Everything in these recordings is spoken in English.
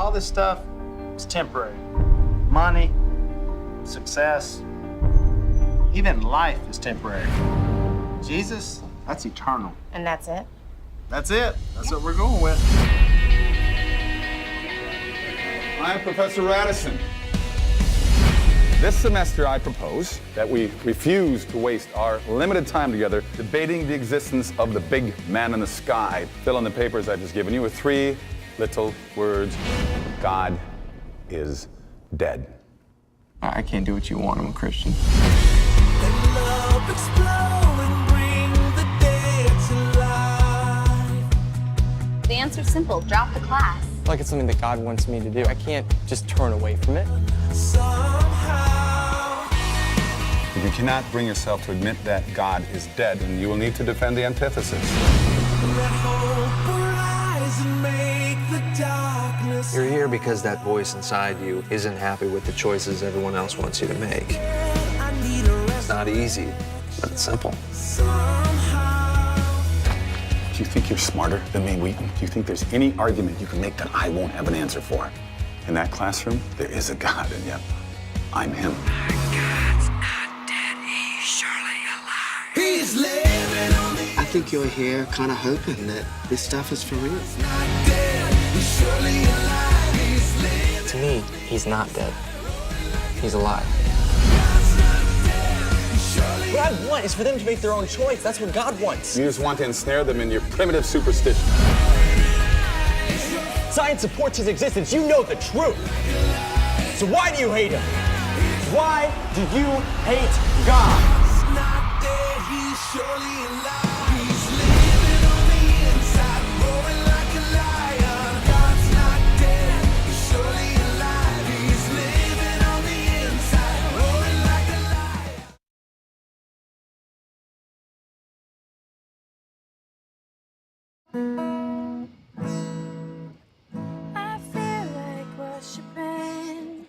all this stuff is temporary. Money, success, even life is temporary. Jesus, that's eternal. And that's it? That's it. That's what we're going with. I'm Professor Radisson. This semester, I propose that we refuse to waste our limited time together debating the existence of the big man in the sky. Fill in the papers I've just given you with 3 little words. God is dead. I can't do what you want. I'm a Christian. The answer's simple. Drop the class. Like it's something that God wants me to do. I can't just turn away from it. If you cannot bring yourself to admit that God is dead, then you will need to defend the antithesis. You're here because that voice inside you isn't happy with the choices everyone else wants you to make. It's not easy, but it's simple. Do you think you're smarter than me, Wheaton? Do you think there's any argument you can make that I won't have an answer for? In that classroom, there is a God, and yet I'm him. I think you're here kind of hoping that this stuff is for real. To me, he's not dead. He's alive. What I want is for them to make their own choice. That's what God wants. You just want to ensnare them in your primitive superstition. Science supports his existence. You know the truth. So why do you hate him? Why do you hate God? I feel like worshiping.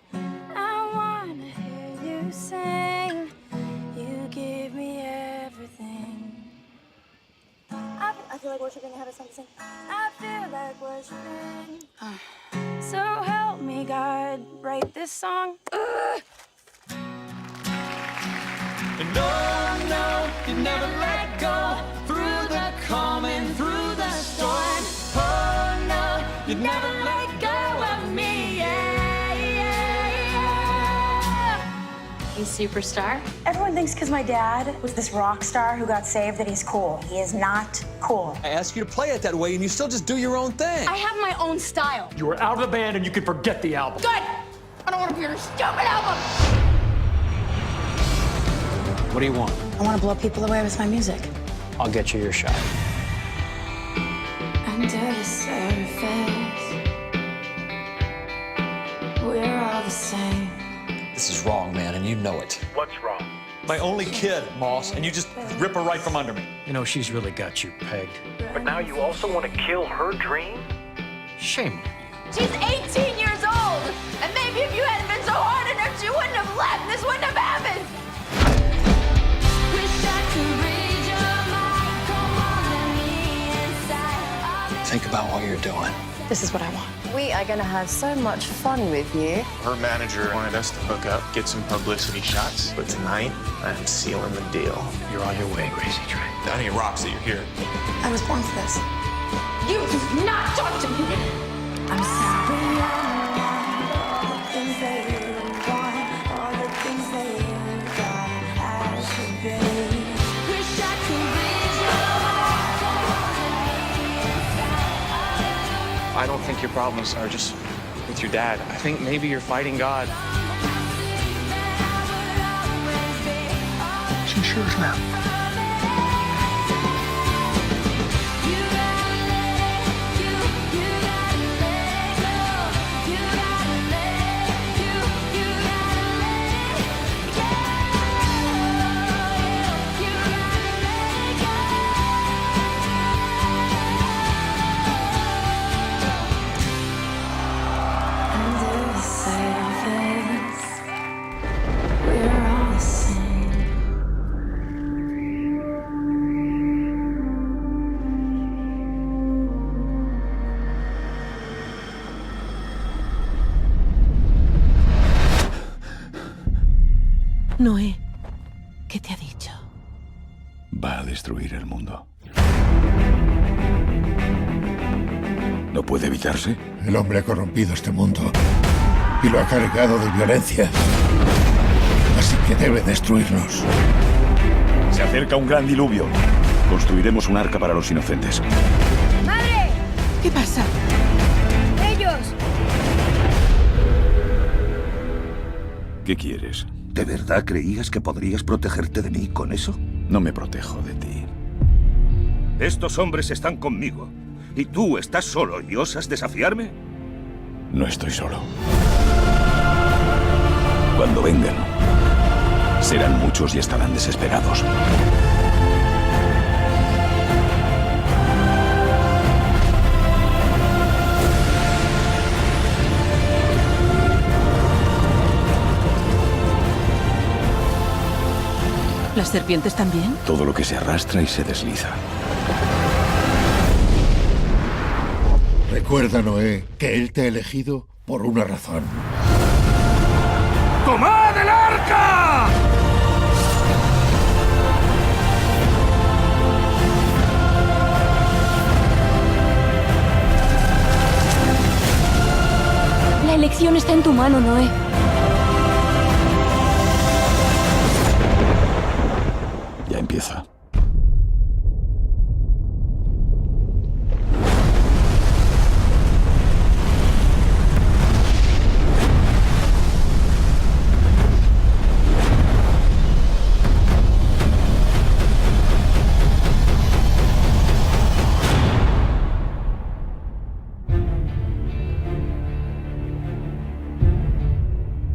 I wanna hear you sing. You give me everything. I feel like worshiping and having something to sing. I feel like worshiping. So help me, God, write this song. And oh no, you never let go through the calm and through the storm. Oh no, you never let go of me. Yeah, yeah, yeah. He's superstar. Everyone thinks because my dad was this rock star who got saved that he's cool. He is not cool. I ask you to play it that way, and you still just do your own thing. I have my own style. You were out of the band and you can forget the album. Good! I don't want to be your stupid album! What do you want? I want to blow people away with my music. I'll get you your shot. Under the surface, we're all the same. This is wrong, man, and you know it. What's wrong? My only kid, Moss, and you just rip her right from under me. You know, she's really got you pegged. But now you also want to kill her dream? Shame on you. She's 18 years old, and maybe if you hadn't been so hard on her, she wouldn't have left. This wouldn't have happened. Wish I could read your mind. Come on, let me inside. Think about what you're doing. This is what I want. We are going to have so much fun with you. Her manager wanted us to hook up, get some publicity shots. But tonight, I'm sealing the deal. You're on your way, Crazy Train. I think it rocks that you're here. I was born for this. You do not talk to me. I'm sorry. All the things that you want, all the things that you thought I should be. Wish I could read your mind. Come on, let me inside. I don't think your problems are just with your dad. I think maybe you're fighting God. She sure is now. Noé, ¿qué te ha dicho? Va a destruir el mundo. ¿No puede evitarse? El hombre ha corrompido este mundo y lo ha cargado de violencia. Así que debe destruirnos. Se acerca un gran diluvio. Construiremos un arca para los inocentes. ¡Madre! ¿Qué pasa? ¡Ellos! ¿Qué quieres? ¿De verdad creías que podrías protegerte de mí con eso? No me protejo de ti. Estos hombres están conmigo. ¿Y tú estás solo y osas desafiarme? No estoy solo. Cuando vengan, serán muchos y estarán desesperados. ¿Las serpientes también? Todo lo que se arrastra y se desliza. Recuerda, Noé, que él te ha elegido por una razón. ¡Tomad el arca! La elección está en tu mano, Noé. Ya empieza.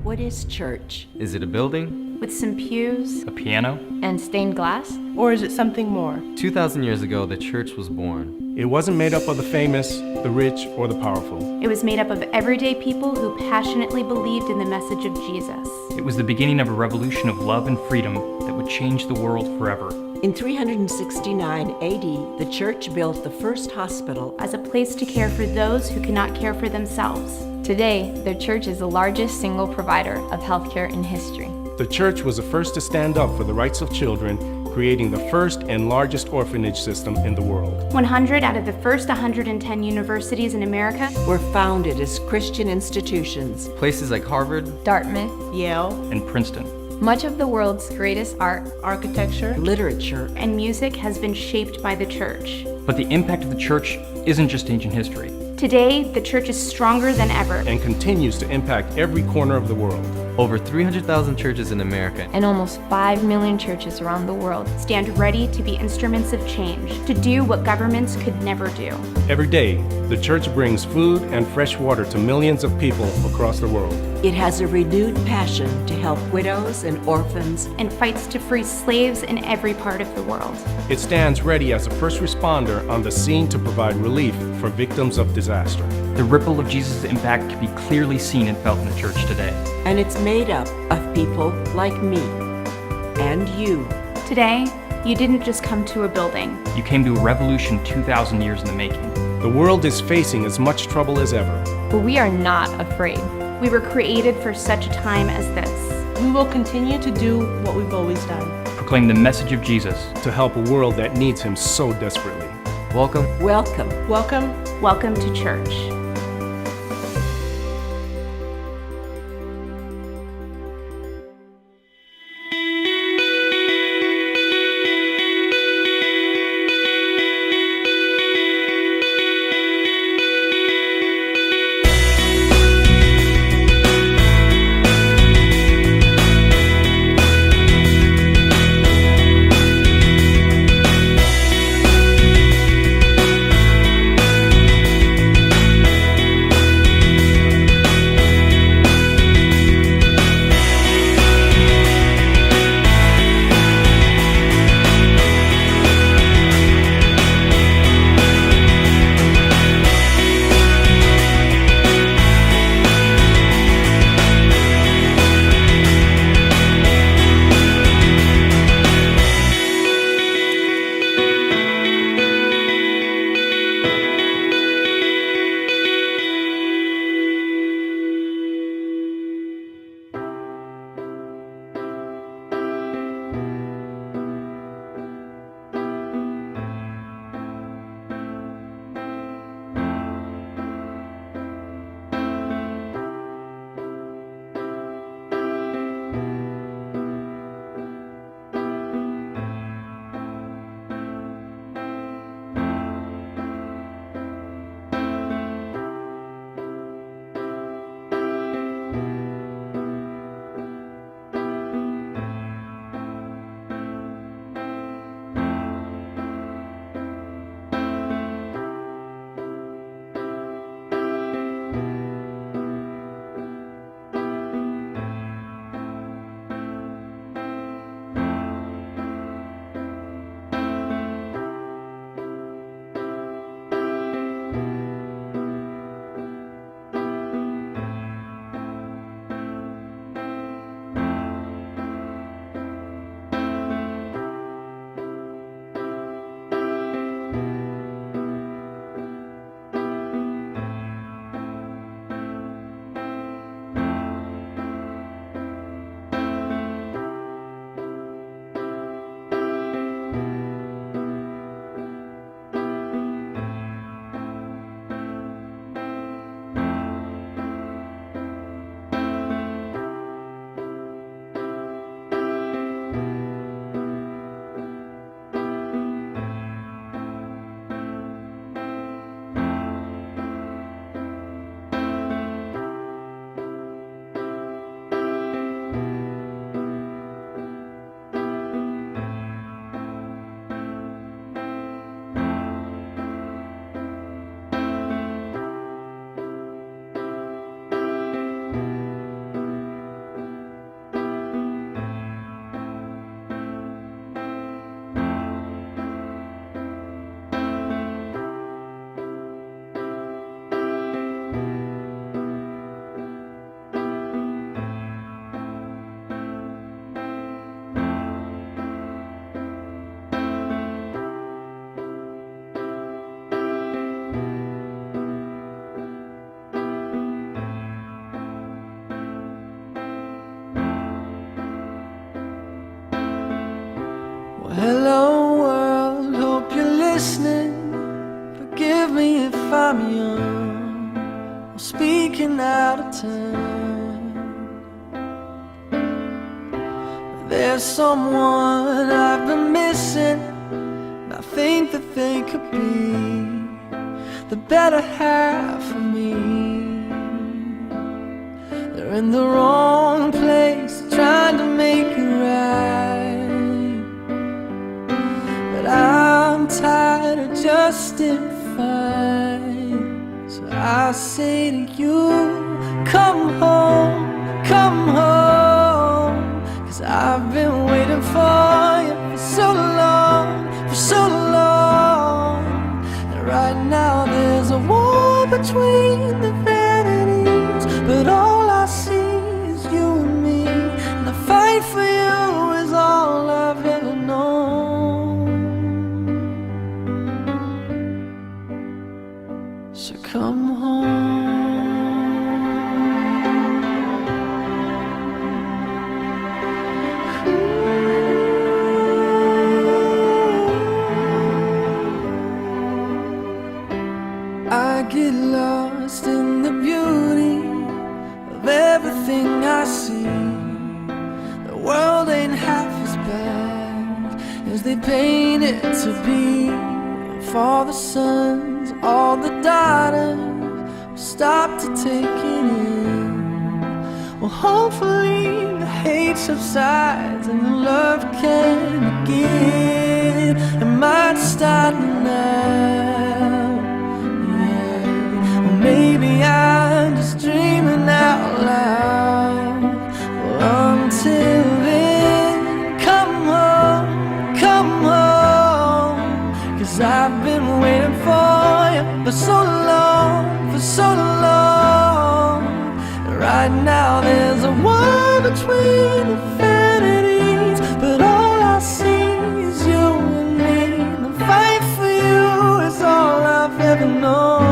What is church? Is it a building? With some pews A piano? and stained glass? Or is it something more? 2,000 years ago, the church was born. It wasn't made up of the famous, the rich, or the powerful. It was made up of everyday people who passionately believed in the message of Jesus. It was the beginning of a revolution of love and freedom that would change the world forever. In 369 AD, the church built the first hospital As a place to care for those who cannot care for themselves. Today, the church is the largest single provider of healthcare in history. The church was the first to stand up for the rights of children, creating the first and largest orphanage system in the world. 100 out of the first 110 universities in America were founded as Christian institutions. Places like Harvard, Dartmouth, Yale, and Princeton. Much of the world's greatest art, architecture, literature, and music has been shaped by the church. But the impact of the church isn't just ancient history. Today, the church is stronger than ever And continues to impact every corner of the world. Over 300,000 churches in America and almost 5 million churches around the world stand ready to be instruments of change, to do what governments could never do. Every day, the church brings food and fresh water to millions of people across the world. It has a renewed passion to help widows and orphans and fights to free slaves in every part of the world. It stands ready as a first responder on the scene to provide relief for victims of disaster. The ripple of Jesus' impact can be clearly seen and felt in the church today. And it's made up of people like me and you. Today, you didn't just come to a building. You came to a revolution 2,000 years in the making. The world is facing as much trouble as ever. But we are not afraid. We were created for such a time as this. We will continue to do what we've always done. Proclaim the message of Jesus. To help a world that needs him so desperately. Welcome. Welcome. Welcome. Welcome to church. Hello world, hope you're listening. Forgive me if I'm young or speaking out of turn. There's someone I've been missing, and I think that they could be the better half of me. They're in the wrong place, trying to make it right, but I'm tired of justifying. So I say to you, come home, come home, 'cause I've been waiting for you for so long, for so long. And right now there's a war between the vanities, but all I see is you and me, and the fight for you is all I've ever known. So come home. I get lost in the beauty of everything I see. The world ain't half as bad as they paint it to be. For the sons, all the daughters will stop to take it in. Well, hopefully the hate subsides and the love can begin. It might start now. Maybe I'm just dreaming out loud. Well, until then, come home, 'cause I've been waiting for you for so long, for so long. And right now there's a war between infinities, but all I see is you and me. The fight for you is all I've ever known.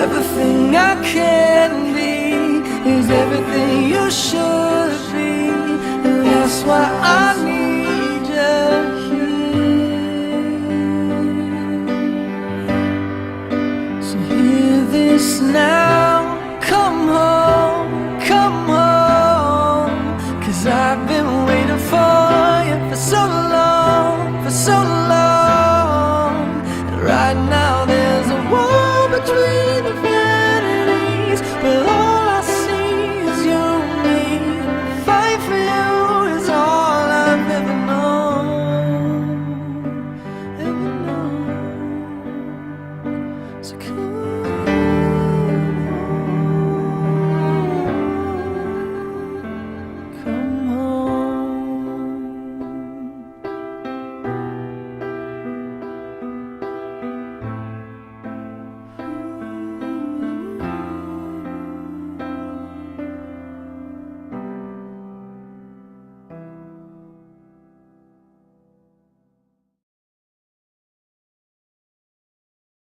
Everything I can be is everything you should be, and that's why I need you here. So hear this now, come home, 'cause I've been